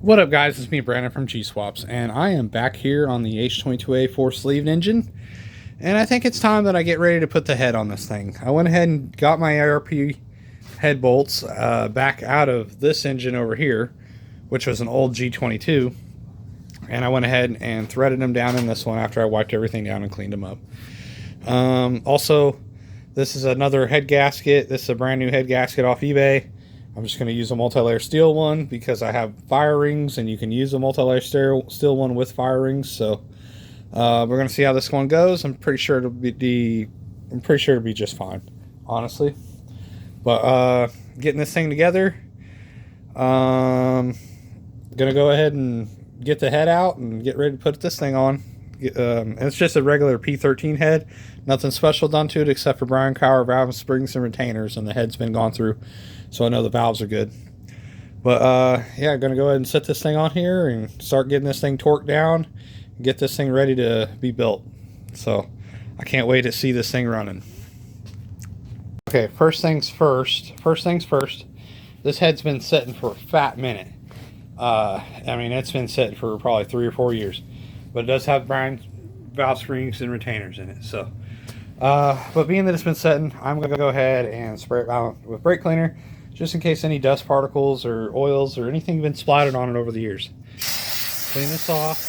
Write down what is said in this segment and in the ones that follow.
What up, guys? It's me, Brandon from Gswaps, and I am back here on the h22 4-sleeved engine, and I think it's time that I get ready to put the head on this thing. I went ahead and got my ARP head bolts back out of this engine over here, which was an old G22, and I went ahead and threaded them down in this one after I wiped everything down and cleaned them up. Also, this is another head gasket. This is a brand new head gasket off eBay. I'm just going to use a multi-layer steel one because I have fire rings, and you can use a multi-layer steel one with fire rings. So we're going to see how this one goes. I'm pretty sure it'll be just fine, honestly. But getting this thing together, gonna go ahead and get the head out and get ready to put this thing on. It's just a regular P13 head, nothing special done to it except for Brian Cower valve springs and retainers, and the head's been gone through, so I know the valves are good. But yeah, I'm gonna go ahead and set this thing on here and start getting this thing torqued down and get this thing ready to be built. So I can't wait to see this thing running. Okay, first things first, this head's been sitting for a fat minute. I mean, it's been sitting for probably 3 or 4 years, but it does have Brian valve springs and retainers in it. So but being that it's been setting, I'm going to go ahead and spray it out with brake cleaner, just in case any dust particles or oils or anything been splattered on it over the years. Clean this off,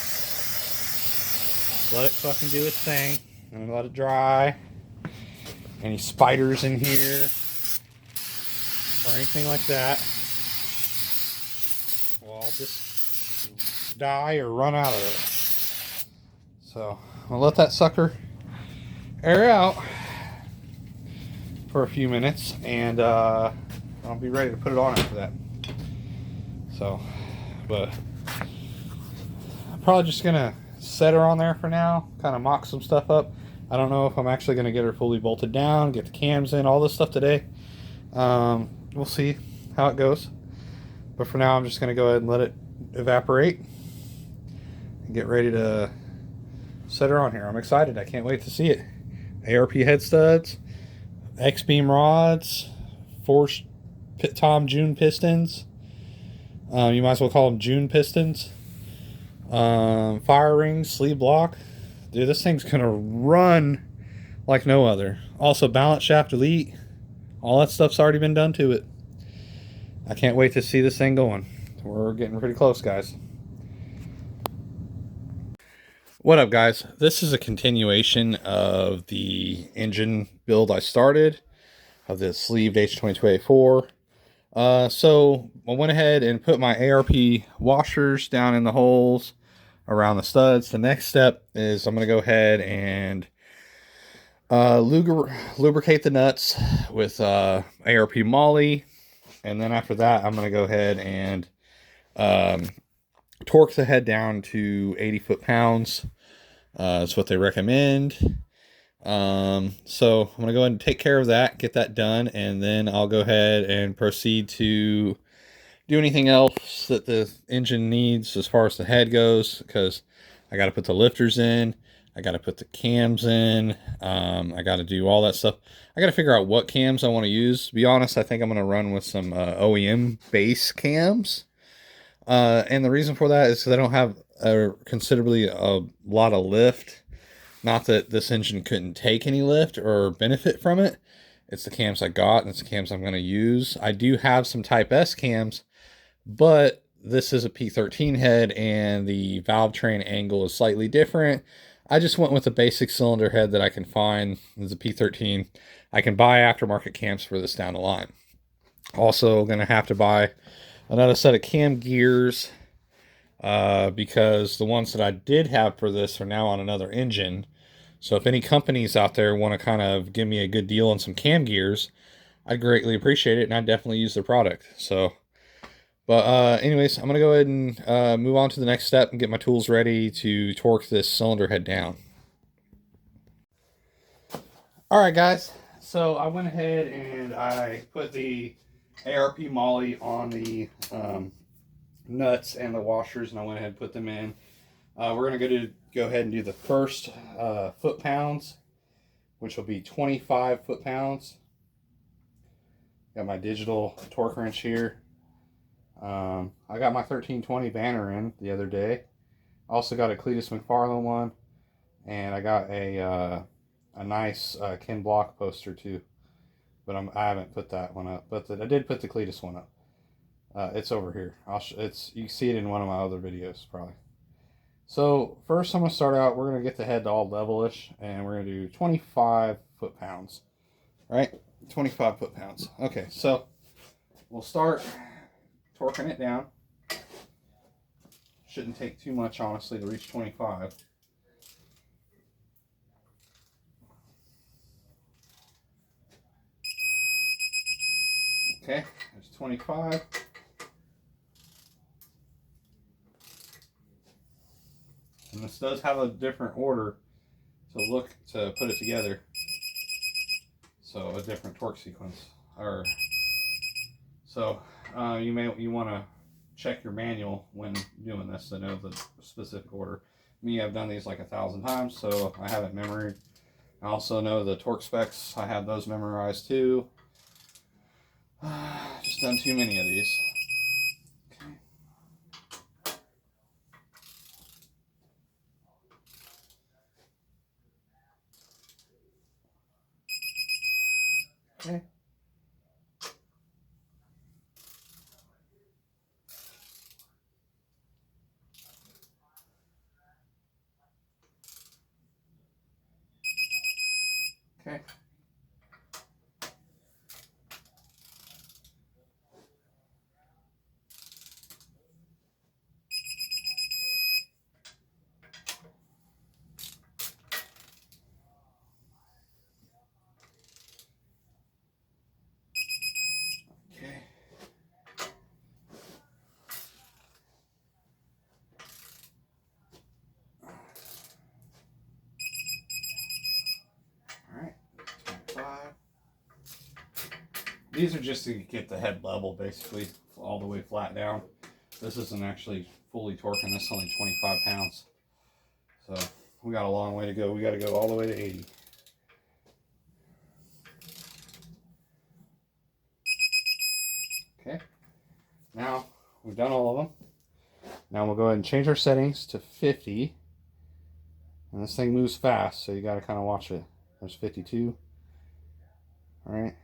let it fucking do its thing, and let it dry. Any spiders in here or anything like that will all just die or run out of it. So I'll let that sucker air out for a few minutes, and I'll be ready to put it on after that. So, but I'm probably just gonna set her on there for now, kind of mock some stuff up. I don't know if I'm actually gonna get her fully bolted down, get the cams in, all this stuff today. We'll see how it goes. But for now, I'm just gonna go ahead and let it evaporate and get ready to set her on here. I'm excited. I can't wait to see it. ARP head studs, X-beam rods, forced Tom June pistons. You might as well call them June pistons. Fire rings, sleeve block. Dude, this thing's gonna run like no other. Also, balance shaft elite. All that stuff's already been done to it. I can't wait to see this thing going. We're getting pretty close, guys. What up, guys? This is a continuation of the engine build I started of the sleeved H22A4. So I went ahead and put my ARP washers down in the holes around the studs. The next step is I'm going to go ahead and lubricate the nuts with ARP Molly, and then after that I'm going to go ahead and torque the head down to 80 foot-pounds. That's what they recommend. So I'm going to go ahead and take care of that, get that done, and then I'll go ahead and proceed to do anything else that the engine needs as far as the head goes, because I got to put the lifters in, I got to put the cams in, I got to do all that stuff. I got to figure out what cams I want to use. To be honest, I think I'm going to run with some OEM base cams. And the reason for that is because I don't have considerably a lot of lift. Not that this engine couldn't take any lift or benefit from it. It's the cams I got, and it's the cams I'm going to use. I do have some Type S cams, but this is a P13 head, and the valve train angle is slightly different. I just went with the basic cylinder head that I can find. It's a P13. I can buy aftermarket cams for this down the line. Also going to have to buy another set of cam gears because the ones that I did have for this are now on another engine. So if any companies out there want to kind of give me a good deal on some cam gears, I'd greatly appreciate it, and I'd definitely use their product. So, but anyways, I'm going to go ahead and move on to the next step and get my tools ready to torque this cylinder head down. All right, guys. So I went ahead and I put the ARP Molly on the nuts and the washers, and I went ahead and put them in. We're going to go ahead and do the first foot-pounds, which will be 25 foot-pounds. Got my digital torque wrench here. I got my 1320 banner in the other day. Also got a Cletus McFarlane one, and I got a nice Ken Block poster too. But I haven't put that one up. But I did put the Cletus one up. It's over here. You can see it in one of my other videos probably. So first I'm going to start out, we're going to get the head all levelish, and we're going to do 25 foot-pounds. Right? 25 foot-pounds. Okay, so we'll start torquing it down. Shouldn't take too much, honestly, to reach 25. Okay, there's 25. And this does have a different order to put it together. So a different torque sequence. So you want to check your manual when doing this to know the specific order. Me, I've done these like 1,000 times, so I have it memorized. I also know the torque specs. I have those memorized too. Just done too many of these. Okay. Okay. Okay. All right. 25. These are just to get the head level, basically, all the way flat down. This isn't actually fully torquing. This is only 25 pounds. So we got a long way to go. We got to go all the way to 80. Okay. Now we've done all of them. Now we'll go ahead and change our settings to 50. And this thing moves fast, so you got to kind of watch it. There's 52. All right.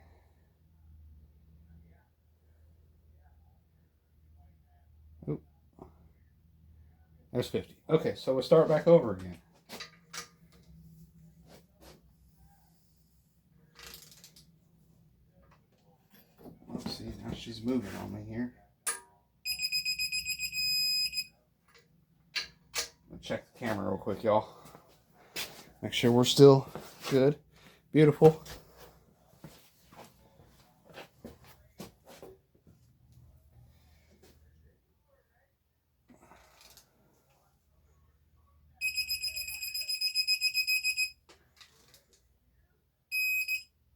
Oop. There's 50. Okay, so we'll start back over again. Let's see, now she's moving on me here. Check the camera real quick, y'all. Make sure we're still good. Beautiful.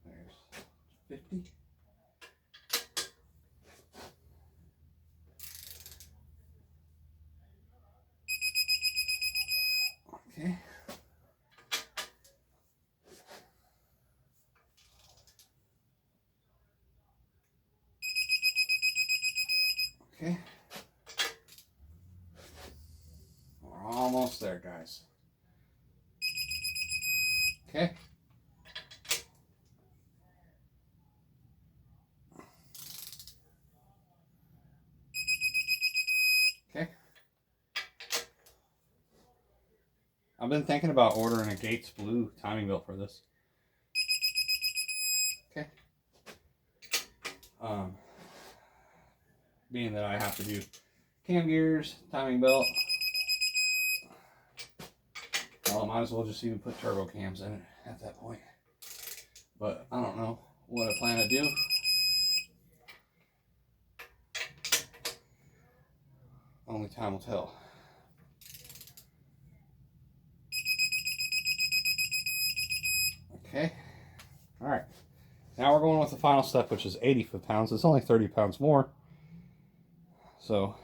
There's 50. Okay. Okay. We're almost there, guys. Okay. Okay. I've been thinking about ordering a Gates Blue timing belt for this. Okay. Being that I have to do cam gears, timing belt, well, I might as well just even put turbo cams in it at that point. But I don't know what I plan to do. Only time will tell. Okay. All right. Now we're going with the final step, which is 80 foot-pounds. It's only 30 pounds more. So,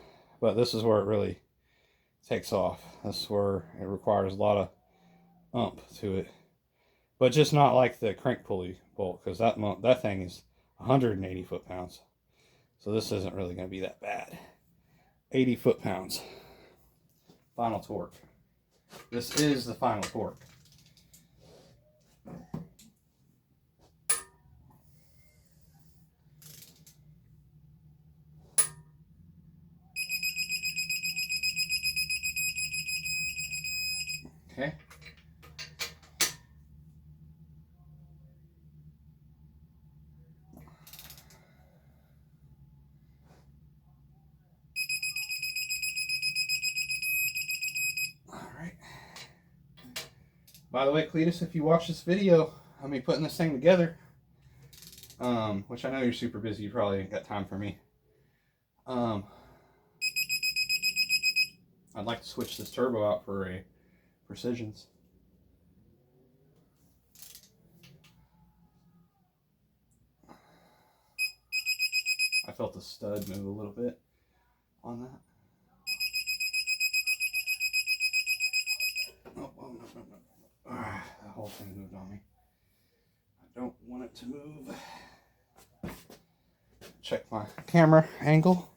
but this is where it really takes off. This is where it requires a lot of ump to it. But just not like the crank pulley bolt, because that thing is 180 foot-pounds. So this isn't really going to be that bad. 80 foot-pounds. Final torque. This is the final torque. Okay. All right. By the way, Cletus, if you watch this video, I mean putting this thing together, which I know you're super busy, you probably ain't got time for me. I'd like to switch this turbo out for a Precisions. I felt the stud move a little bit on that. Oh, no. The whole thing moved on me. I don't want it to move. Check my camera angle.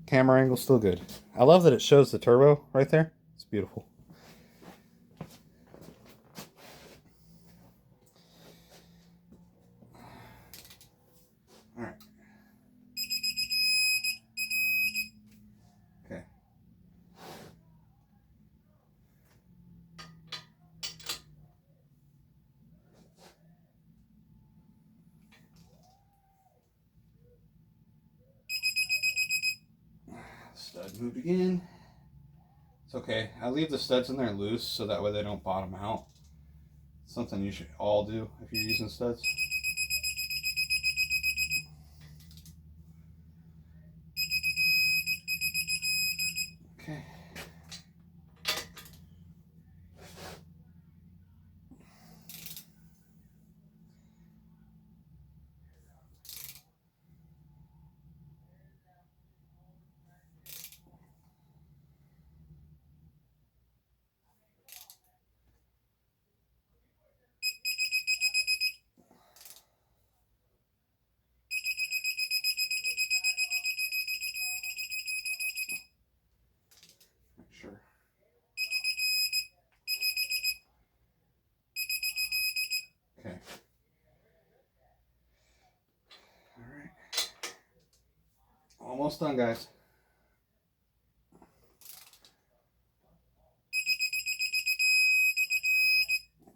Camera angle's still good. I love that it shows the turbo right there. It's beautiful. All right. Okay. Stud moved again. It's okay. I leave the studs in there loose so that way they don't bottom out. Something you should all do if you're using studs. Okay. Make sure. Okay. All right. Almost done, guys.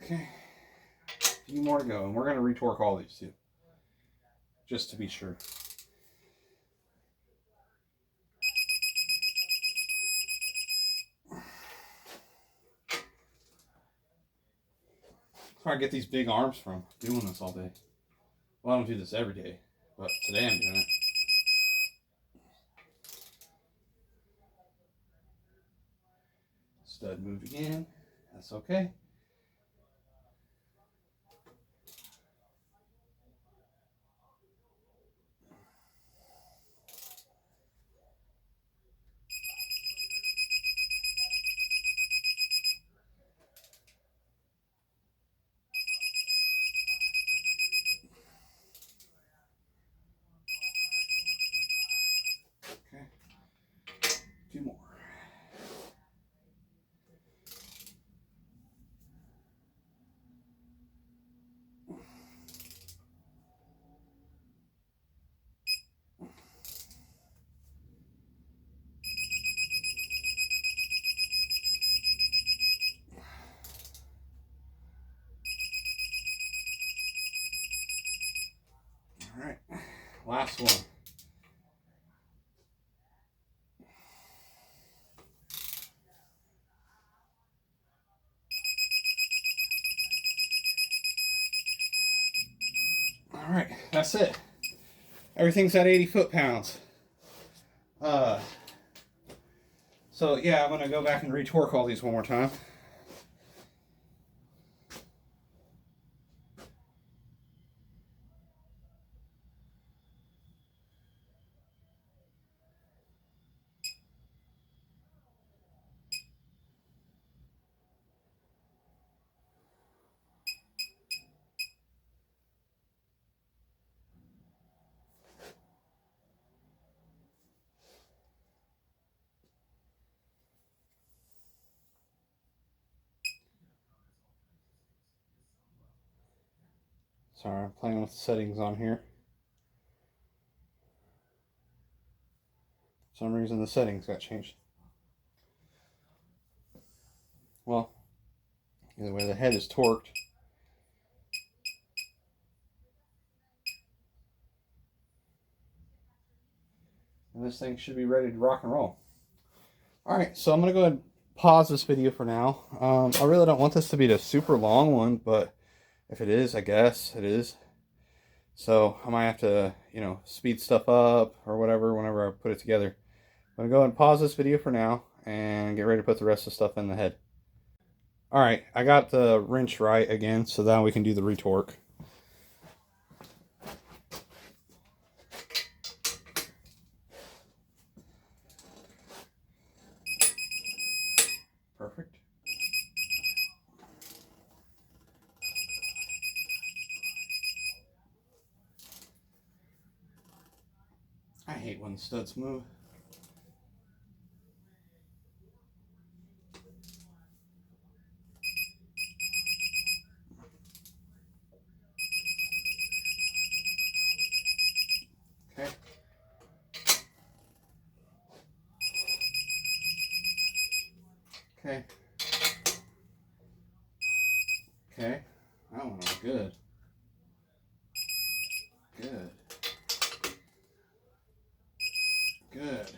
Okay. A few more to go, and we're going to retorque all these too, just to be sure. That's where I get these big arms from, doing this all day. Well, I don't do this every day, but today I'm doing it. Stud moved again. That's okay. Okay. Two more. All right. Last one. All right, that's it. Everything's at 80 foot-pounds. So yeah, I'm gonna go back and retorque all these one more time. Sorry, I'm playing with the settings on here. For some reason the settings got changed. Well, either way, the head is torqued. And this thing should be ready to rock and roll. Alright, so I'm going to go ahead and pause this video for now. I really don't want this to be a super long one, but if it is, I guess it is. So I might have to, speed stuff up or whatever whenever I put it together. I'm going to go ahead and pause this video for now and get ready to put the rest of the stuff in the head. Alright, I got the wrench right again, so now we can do the retorque. Perfect. I hate when the studs move. Okay. Okay. Okay. That one was good. Good. Good.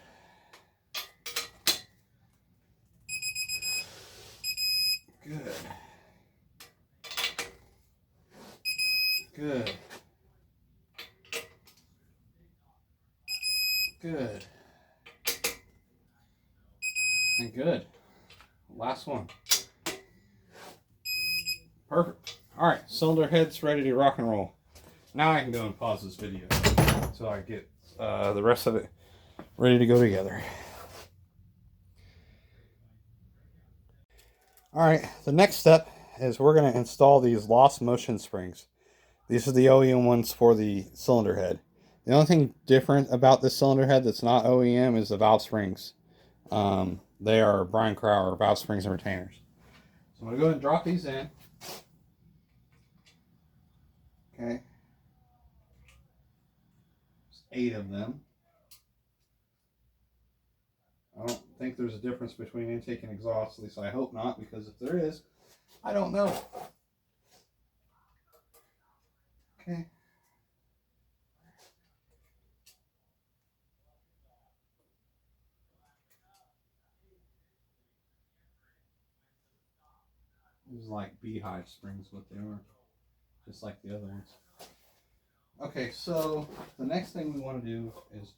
Good. Good. Good. And good. Last one. Perfect. Alright, cylinder head's ready to rock and roll. Now I can go and pause this video so I get the rest of it ready to go together. Alright, the next step is we're going to install these lost motion springs. These are the OEM ones for the cylinder head. The only thing different about this cylinder head that's not OEM is the valve springs. They are Brian Crower valve springs and retainers. So I'm going to go ahead and drop these in. Okay. There's 8 of them. I don't think there's a difference between intake and exhaust, at least I hope not, because if there is, I don't know. Okay. These are like beehive springs, what they are, just like the other ones. Okay, so the next thing we want to do is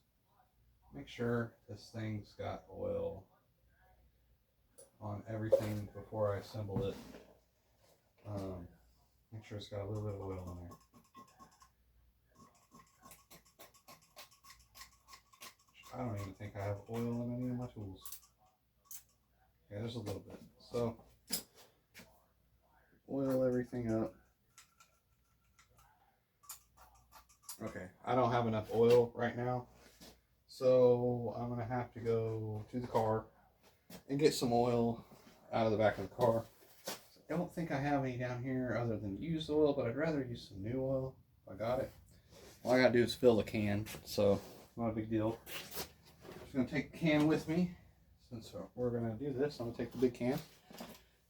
make sure this thing's got oil on everything before I assemble it. Make sure it's got a little bit of oil in there. I don't even think I have oil in any of my tools. Yeah, there's a little bit. So, oil everything up. Okay, I don't have enough oil right now, so I'm going to have to go to the car and get some oil out of the back of the car. I don't think I have any down here other than used oil, but I'd rather use some new oil if I got it. All I got to do is fill the can, so not a big deal. I'm just going to take the can with me. Since we're going to do this, I'm going to take the big can.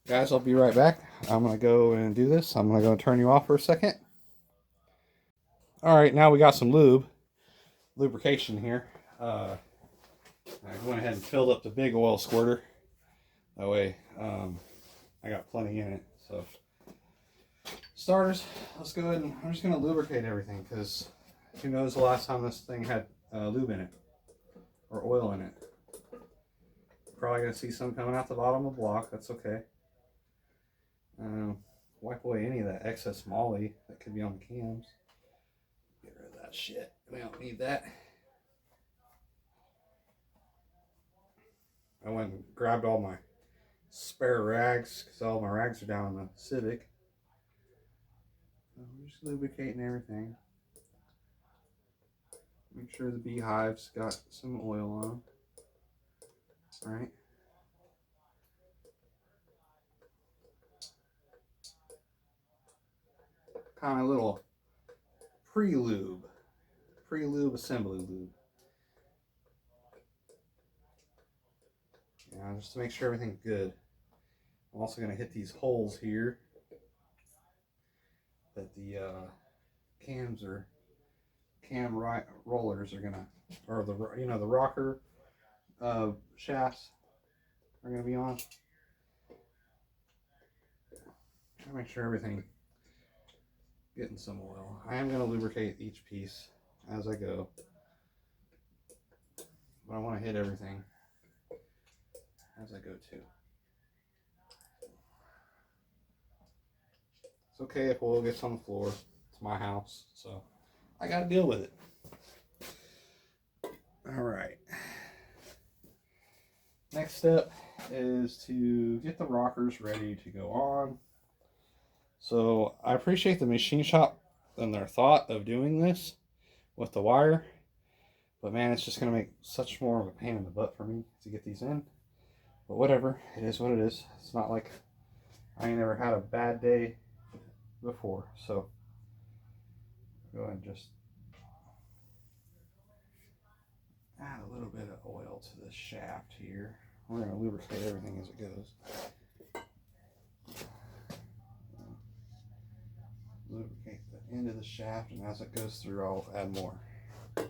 Guys, I'll be right back. I'm going to go and do this. I'm going to go and turn you off for a second. Alright, now we got some lubrication here. I went ahead and filled up the big oil squirter. That way, I got plenty in it. So, starters, let's go ahead and I'm just going to lubricate everything because who knows the last time this thing had lube in it or oil in it. Probably going to see some coming out the bottom of the block. That's okay. Wipe away any of that excess moly that could be on the cams. Get rid of that shit. We don't need that. I went and grabbed all my spare rags because all my rags are down in the Civic. I'm just lubricating everything. Make sure the beehives got some oil on them. Alright. Kind of little assembly lube. Just to make sure everything's good. I'm also going to hit these holes here that the rollers are gonna, or the rocker shafts are gonna be on. Try to make sure everything getting some oil. I am gonna lubricate each piece as I go, but I want to hit everything as I go too. It's okay if oil gets on the floor. It's my house, so I got to deal with it. All right. Next step is to get the rockers ready to go on. So I appreciate the machine shop and their thought of doing this with the wire, but man, it's just going to make such more of a pain in the butt for me to get these in. But whatever, it is what it is. It's not like I ain't never had a bad day before. So go ahead and just add a little bit of oil to the shaft here. We're going to lubricate everything as it goes. Lubricate the end of the shaft, and as it goes through, I'll add more. Okay.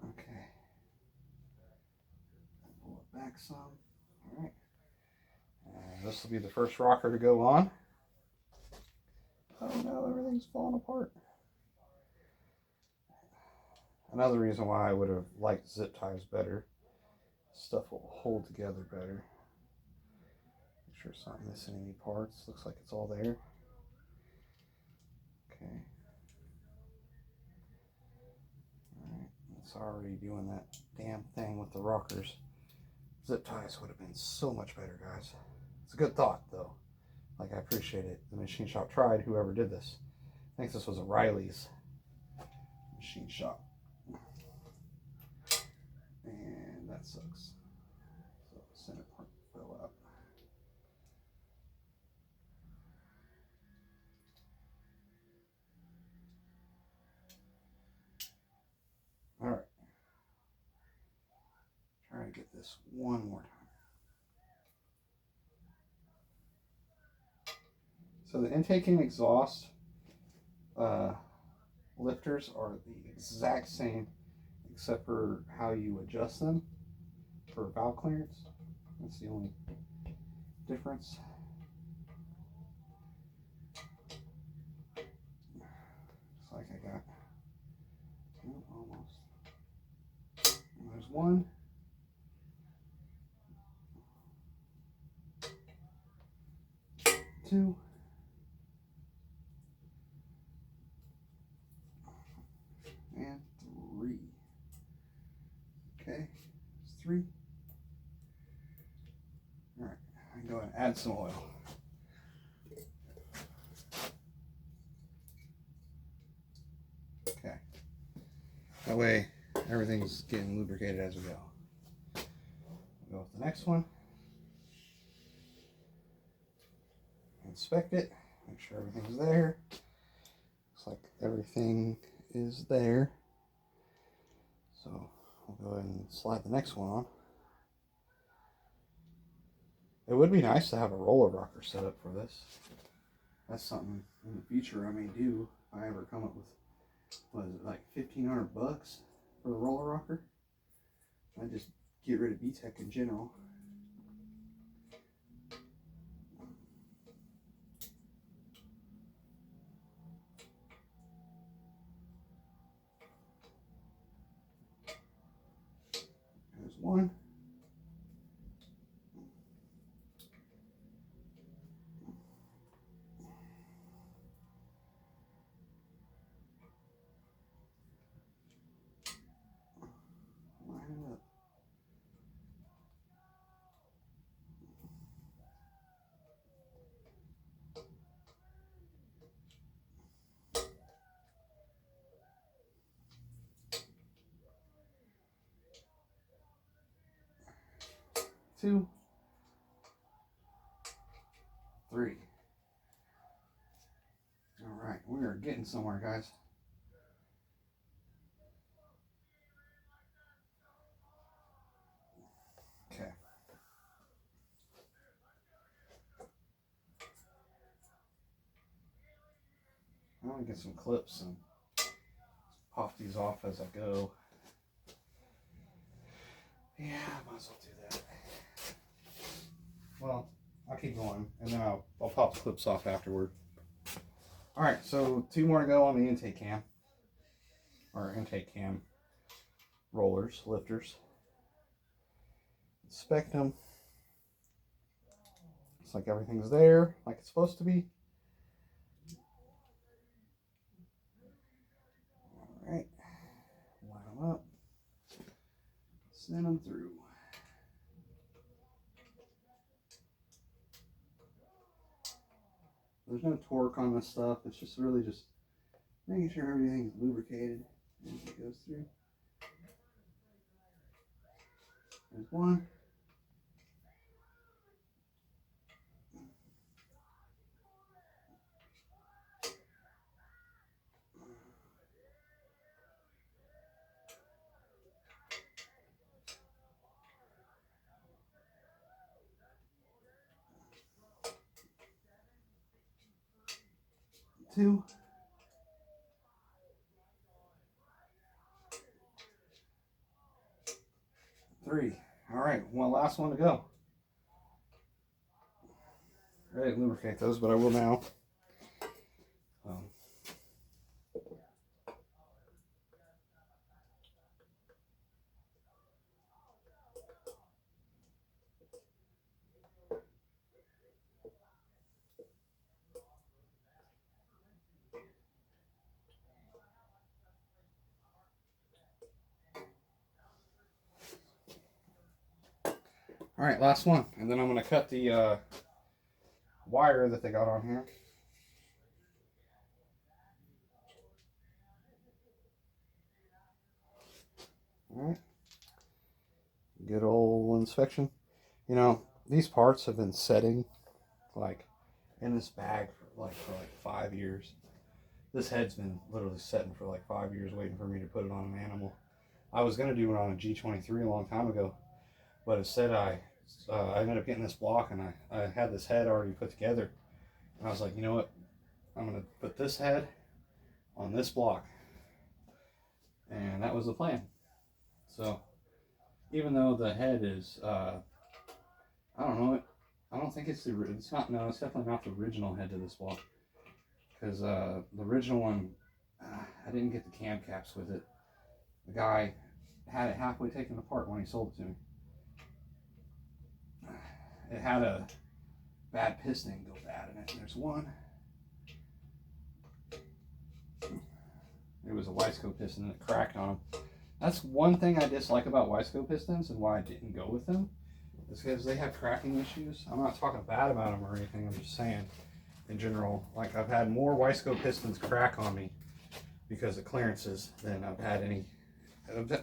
Okay. Pull it back some. All right. And this will be the first rocker to go on. Oh no, everything's falling apart. Another reason why I would have liked zip ties better. Stuff will hold together better. Make sure it's not missing any parts. Looks like it's all there. Okay. Alright, it's already doing that damn thing with the rockers. Zip ties would have been so much better, guys. It's a good thought, though. Like, I appreciate it. The machine shop tried, whoever did this. I think this was a Riley's machine shop. And that sucks. So the center part fell out. Alright. Try to get this one more time. So the intake and exhaust lifters are the exact same, except for how you adjust them for valve clearance. That's the only difference. Looks like I got almost. And there's one. Two. And three. Okay, it's three. All right, I can go ahead and add some oil. Okay, that way everything's getting lubricated as we go. We'll go with the next one. Inspect it, make sure everything's there. Looks like everything is there. So we'll go ahead and slide the next one on. It would be nice to have a roller rocker set up for this. That's something in the future I may do if I ever come up with, what is it, like $1,500 for the roller rocker. I just get rid of BTEC in general. There's one. Line it up. 2, 3. All right, we are getting somewhere, guys. Okay. I'm gonna get some clips and pop these off as I go. Yeah, I might as well do that. Well, I'll keep going, and then I'll pop the clips off afterward. All right, so 2 more to go on the intake cam, or intake cam rollers, lifters. Inspect them. Looks like everything's there, like it's supposed to be. All right, line them up, send them through. There's no torque on this stuff. It's just really just making sure everything's lubricated as it goes through. There's 1. 2. 3. All right, one last one to go. Ready to lubricate those, but I will now. All right, last one, and then I'm going to cut the wire that they got on here. All right, good old inspection. You know, these parts have been setting like in this bag for like 5 years. This head's been literally setting for like 5 years, waiting for me to put it on an animal. I was going to do it on a G23 a long time ago, but instead I ended up getting this block, and I had this head already put together. And I was like, you know what? I'm going to put this head on this block. And that was the plan. So even though the head is, I don't know, I don't think it's it's definitely not the original head to this block. Because the original one, I didn't get the cam caps with it. The guy had it halfway taken apart when he sold it to me. It had a bad piston go bad in it. There's one. It was a Gswaps piston that cracked on them. That's one thing I dislike about Gswaps pistons, and why I didn't go with them, is because they have cracking issues. I'm not talking bad about them or anything. I'm just saying, in general, like I've had more Gswaps pistons crack on me because of clearances than I've had any.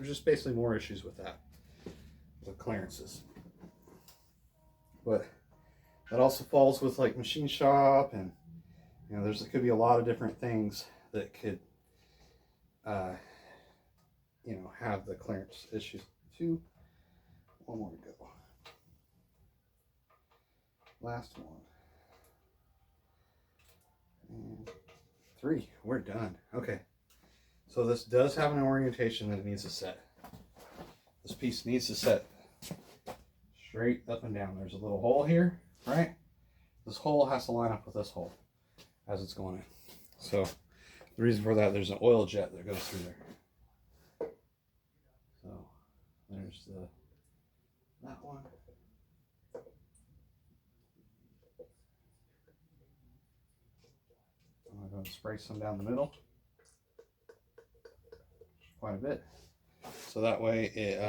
Just basically more issues with that, with clearances. But that also falls with like machine shop, and you know, there could be a lot of different things that could, you know, have the clearance issues. 2, 1 more to go. Last one. And 3, we're done. Okay, so this does have an orientation that it needs to set. This piece needs to set straight up and down. There's a little hole here, right? This hole has to line up with this hole as it's going in. So the reason for that, there's an oil jet that goes through there. So there's that one. I'm going to spray some down the middle, quite a bit, so that way it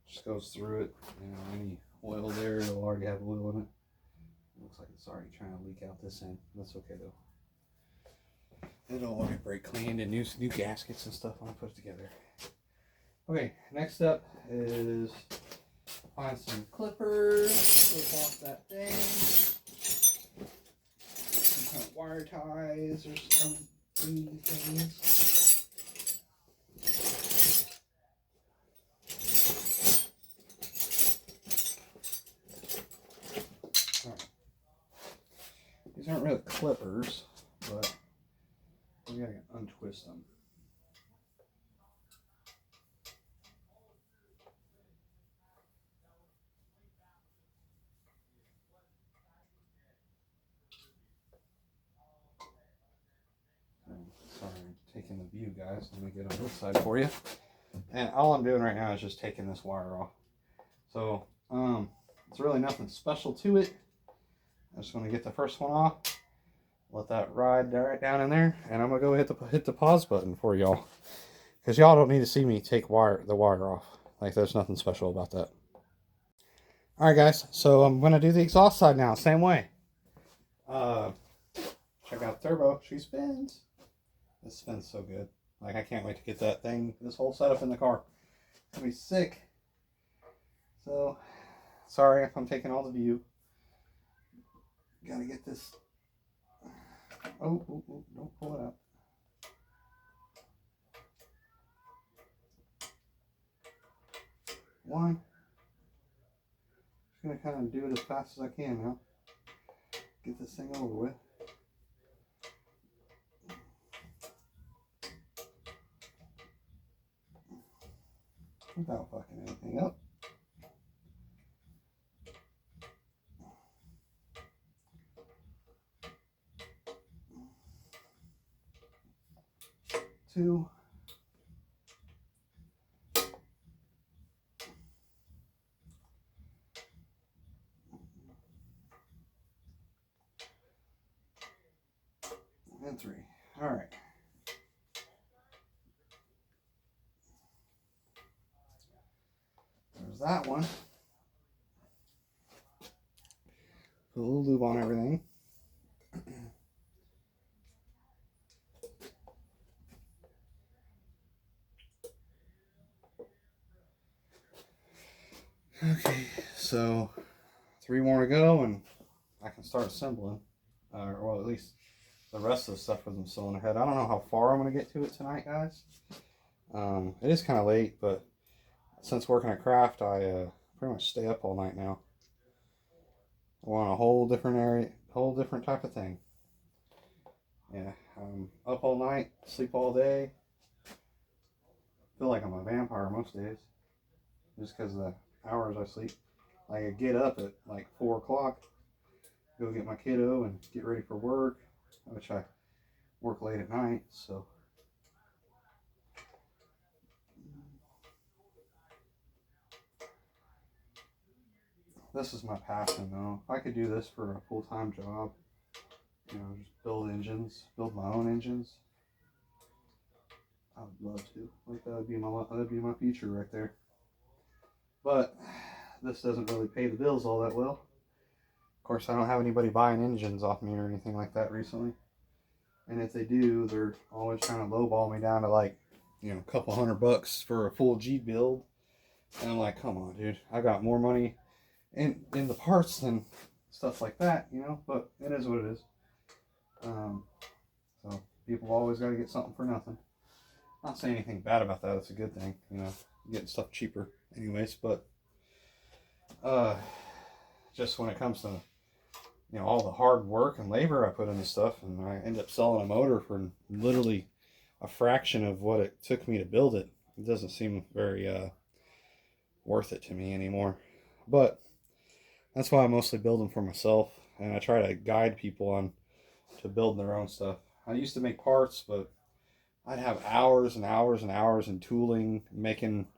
just goes through it. You know, any oil there, it'll already have oil in it. Looks like it's already trying to leak out this end. That's okay though. It'll already break cleaned, and new gaskets and stuff when I put it together. Okay, next up is Find some clippers, clip off that thing. Some kind of wire ties or some things. Right. These aren't really clippers, but we gotta untwist them. Sorry, taking the view, guys. Let me get on this side for you. And all I'm doing right now is just taking this wire off. So, it's really nothing special to it. I'm just going to get the first one off. Let that ride right down in there. And I'm going to go hit the pause button for y'all. Because y'all don't need to see me take the wire off. Like, there's nothing special about that. Alright, guys. So, I'm going to do the exhaust side now. Same way. Check out the turbo. She spins. This spins so good. Like, I can't wait to get this whole setup in the car. It's going to be sick. So, sorry if I'm taking all the view. Gotta get this. Oh, don't pull it out. One. Just gonna kind of do it as fast as I can now. Get this thing over with. Without fucking anything up. Two. And three. All right. There's that one. Put a little lube on everything. Okay, so 3 more to go and I can start assembling. Well, at least the rest of the stuff was installing ahead. I don't know how far I'm going to get to it tonight, guys. It is kind of late, but since working at Craft, I pretty much stay up all night now. I want a whole different area, whole different type of thing. Yeah, I'm up all night, sleep all day. Feel like I'm a vampire most days, just because of the hours I sleep. Like I get up at like 4 o'clock, go get my kiddo and get ready for work, which I work late at night, so. This is my passion though. If I could do this for a full-time job, you know, just build my own engines, I would love to. Like that'd be my future right there. But this doesn't really pay the bills all that well. Of course, I don't have anybody buying engines off me or anything like that recently. And if they do, they're always trying to lowball me down to like, you know, a couple $100 for a full G build. And I'm like, come on, dude. I got more money in the parts than stuff like that, you know. But it is what it is. So people always got to get something for nothing. Not saying anything bad about that. It's a good thing, you know, getting stuff cheaper anyways. But just when it comes to, you know, all the hard work and labor I put into stuff, and I end up selling a motor for literally a fraction of what it took me to build it, it doesn't seem very worth it to me anymore. But that's why I mostly build them for myself, and I try to guide people on to build their own stuff. I used to make parts, but I'd have hours and hours and hours in tooling, making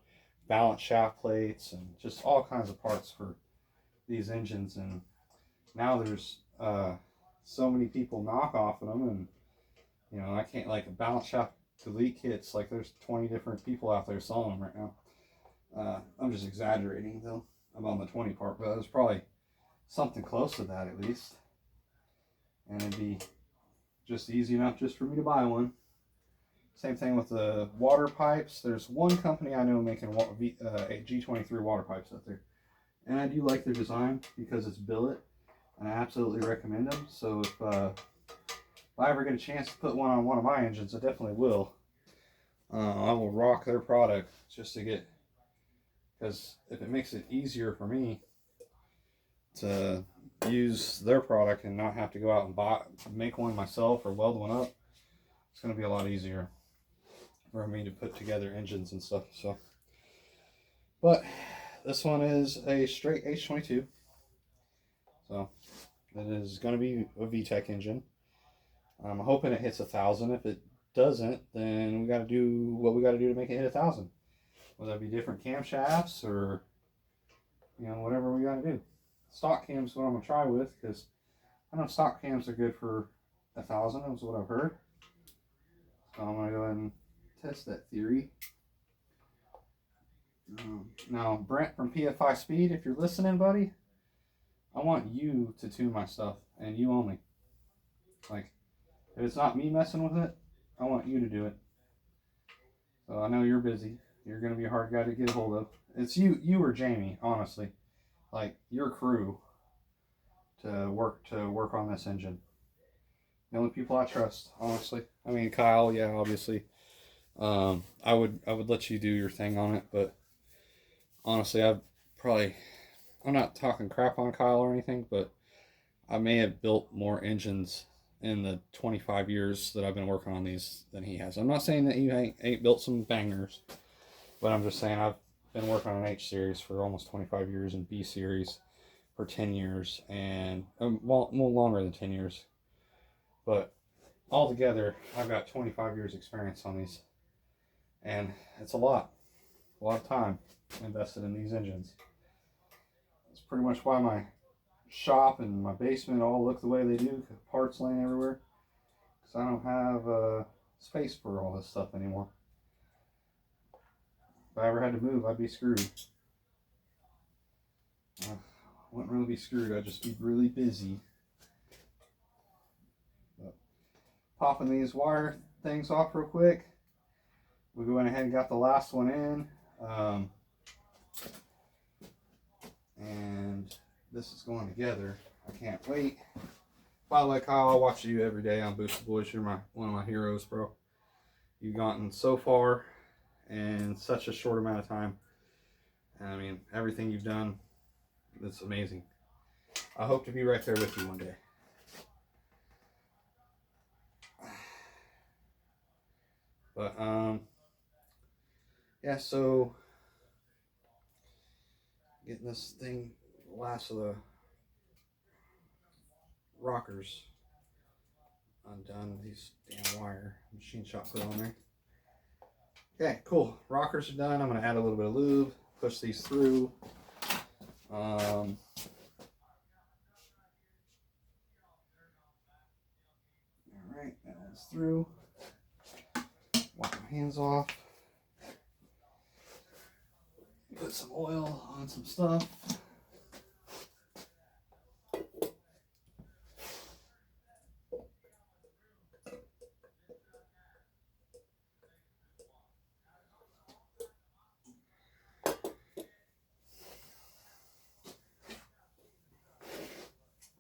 balance shaft plates and just all kinds of parts for these engines. And now there's so many people knock off of them, and you know, I can't, like, a balance shaft delete kits, like there's 20 different people out there selling them right now. I'm just exaggerating though. I'm on the 20 part, but there's probably something close to that at least. And it'd be just easy enough just for me to buy one. Same thing with the water pipes. There's one company I know making G23 water pipes out there. And I do like their design because it's billet, and I absolutely recommend them. So if I ever get a chance to put one on one of my engines, I definitely will. I will rock their product just to get, because if it makes it easier for me to use their product and not have to go out and make one myself or weld one up, it's going to be a lot easier for me to put together engines and stuff. So, but this one is a straight H22, so it is going to be a VTEC engine. I'm hoping it hits 1,000. If it doesn't, then we got to do what we got to do to make it hit 1,000. Whether that be different camshafts or, you know, whatever we got to do. Stock cams is what I'm gonna try with, because I know stock cams are good for 1,000. That's what I've heard. So I'm gonna go ahead and test that theory. Now, Brent from PFI Speed, if you're listening, buddy, I want you to tune my stuff, and you only. Like, if it's not me messing with it, I want you to do it. So I know you're busy. You're gonna be a hard guy to get a hold of. It's you or Jamie, honestly. Like your crew to work on this engine. The only people I trust, honestly. I mean, Kyle, yeah, obviously. I would let you do your thing on it, but honestly, I'm not talking crap on Kyle or anything, but I may have built more engines in the 25 years that I've been working on these than he has. I'm not saying that he ain't built some bangers, but I'm just saying I've been working on H series for almost 25 years and B series for 10 years, and more longer than 10 years. But altogether, I've got 25 years experience on these, and it's a lot of time invested in these engines. It's pretty much why my shop and my basement all look the way they do, parts laying everywhere, because I don't have space for all this stuff anymore. If I ever had to move, I'd be screwed. I wouldn't really be screwed, I'd just be really busy. But popping these wire things off real quick. We went ahead and got the last one in. And this is going together. I can't wait. By the way, Kyle, I watch you every day on Boosted Boys. You're one of my heroes, bro. You've gotten so far in such a short amount of time. And I mean, everything you've done, it's amazing. I hope to be right there with you one day. But yeah, so getting this thing, last of the rockers undone, these damn wire machine shop put on there. Okay, cool. Rockers are done. I'm going to add a little bit of lube, push these through. All right, that one's through. Wipe my hands off. Put some oil on some stuff.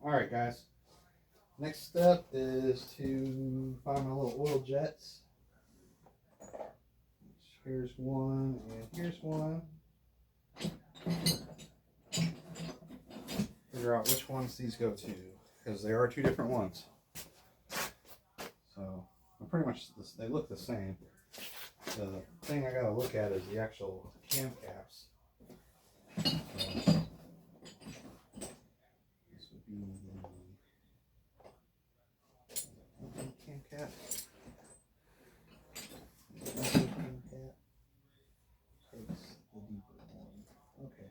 Alright guys, next step is to find my little oil jets. Here's one and here's one. Figure out which ones these go to, because they are two different ones. So, pretty much they look the same. The thing I gotta look at is the actual cam caps. So, this would be the cam cap. Cam cap takes the deeper one. Okay,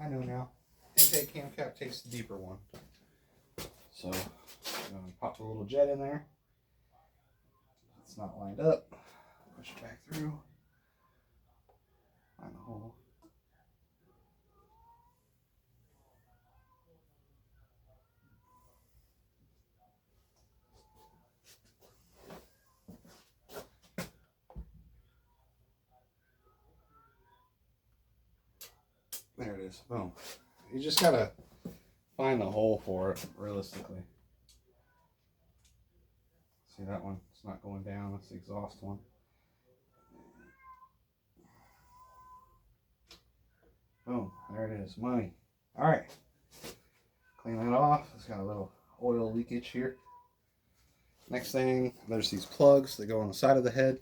I know now. Intake cam cap takes the deeper one. So, I'm gonna pop a little jet in there. It's not lined up. Push it back through. Find the hole. There it is. Boom. You just gotta find the hole for it, realistically. See that one? It's not going down. That's the exhaust one. Boom. There it is. Money. All right. Clean that off. It's got a little oil leakage here. Next thing, there's these plugs that go on the side of the head.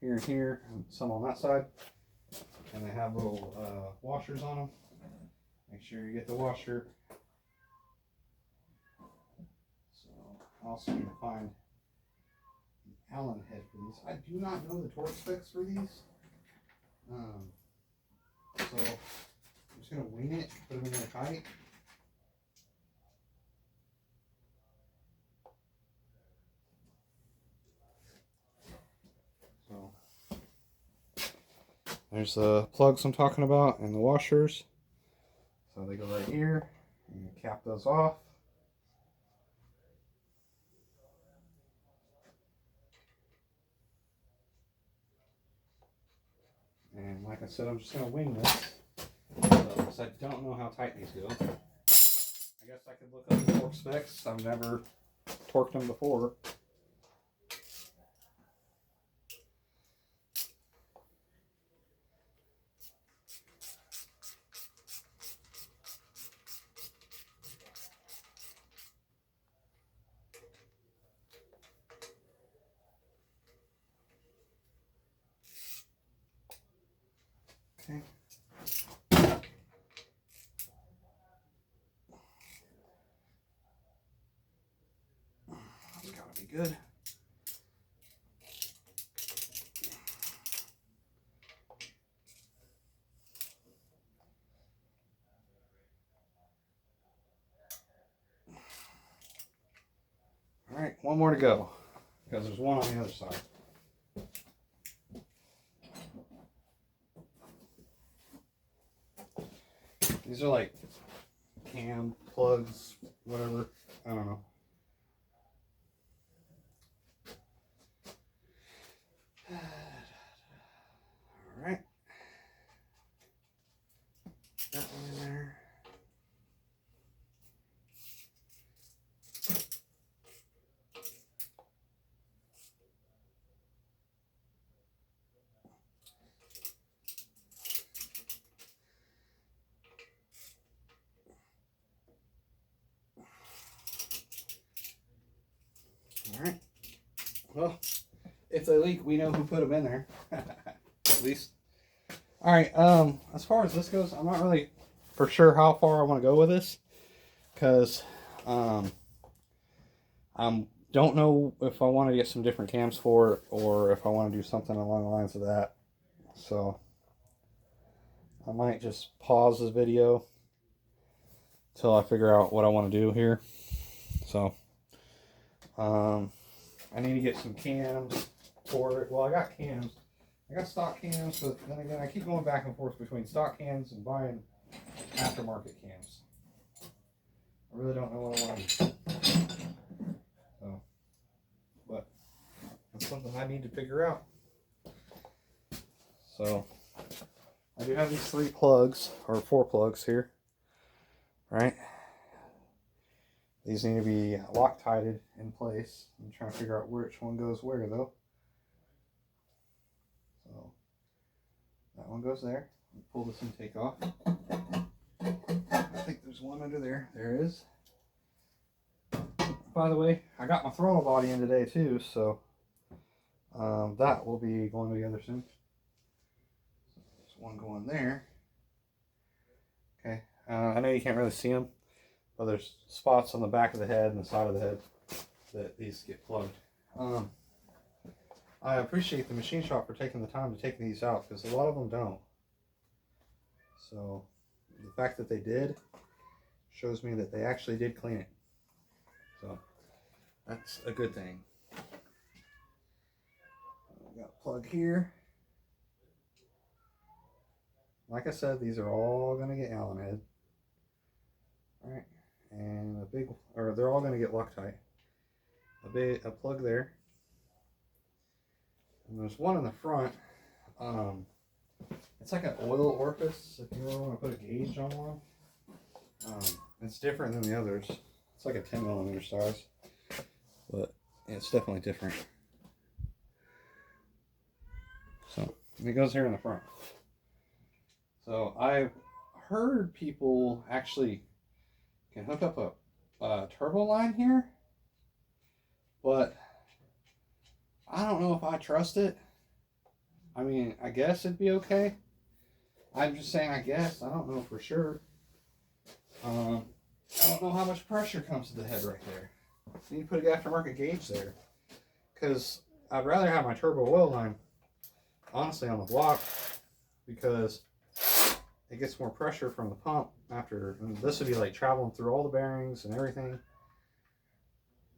Here and here, and some on that side. And they have little washers on them. Make sure you get the washer. So I also need to find the Allen head for these. I do not know the torque specs for these. So I'm just going to wing it, put them in there tight. So there's the plugs I'm talking about and the washers. So they go right here. And you cap those off. And like I said, I'm just going to wing this. Because I don't know how tight these go. I guess I could look up the torque specs. I've never torqued them before. Okay. That's gotta be good. All right, one more to go, because there's one on the other side. These are like cam plugs, whatever. I don't know. All right. That one in there. All right. Well, if they leak, we know who put them in there. At least. All right. As far as this goes, I'm not really for sure how far I want to go with this, because I don't know if I want to get some different cams for it, or if I want to do something along the lines of that. So I might just pause this video till I figure out what I want to do here. So I need to get some cams for it. Well, I got cams. I got stock cams, but then again, I keep going back and forth between stock cams and buying aftermarket cams. I really don't know what I want to do. So, but that's something I need to figure out. So, I do have these 3 plugs, or 4 plugs here, right? These need to be Loctited in place. I'm trying to figure out which one goes where, though. So, that one goes there. Pull this intake off. I think there's one under there. There is. By the way, I got my throttle body in today too, so that will be going together soon. There's one going there. Okay, I know you can't really see them, but there's spots on the back of the head and the side of the head that these get plugged. I appreciate the machine shop for taking the time to take these out, because a lot of them don't. So the fact that they did shows me that they actually did clean it. So that's a good thing. We got a plug here. Like I said, these are all going to get Allen head. All right, and they're all going to get Loctite. A plug there. And there's one in the front. It's It's like an oil orifice, if you really want to put a gauge on one. It's different than the others. It's like a 10mm size, but it's definitely different. So it goes here in the front. So I've heard people actually can hook up a turbo line here, but I don't know if I trust it. I mean, I guess it'd be okay. I'm just saying, I guess. I don't know for sure. I don't know how much pressure comes to the head right there. You need to put an aftermarket gauge there, because I'd rather have my turbo oil line, honestly, on the block, because it gets more pressure from the pump after. And this would be like traveling through all the bearings and everything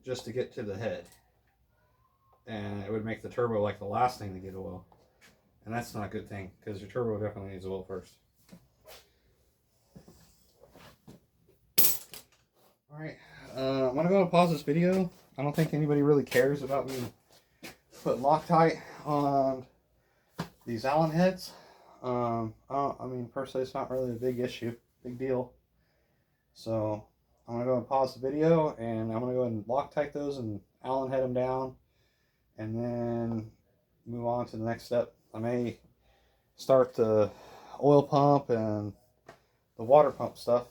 just to get to the head, and it would make the turbo like the last thing to get oil, and that's not a good thing, because your turbo definitely needs oil first. Alright, I'm going to go and pause this video. I don't think anybody really cares about me putting Loctite on these Allen heads. I mean, personally, it's not really a big deal. So, I'm going to go and pause the video, and I'm going to go ahead and Loctite those and Allen head them down, and then move on to the next step. I may start the oil pump and the water pump stuff,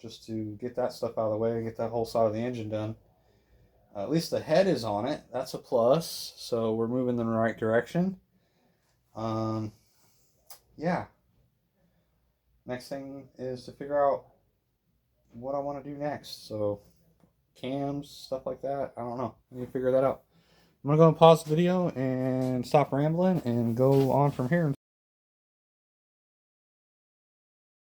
just to get that stuff out of the way, get that whole side of the engine done. At least the head is on it. That's a plus. So we're moving in the right direction. Yeah. Next thing is to figure out what I want to do next. So cams, stuff like that. I don't know. I need to figure that out. I'm going to go and pause the video and stop rambling and go on from here.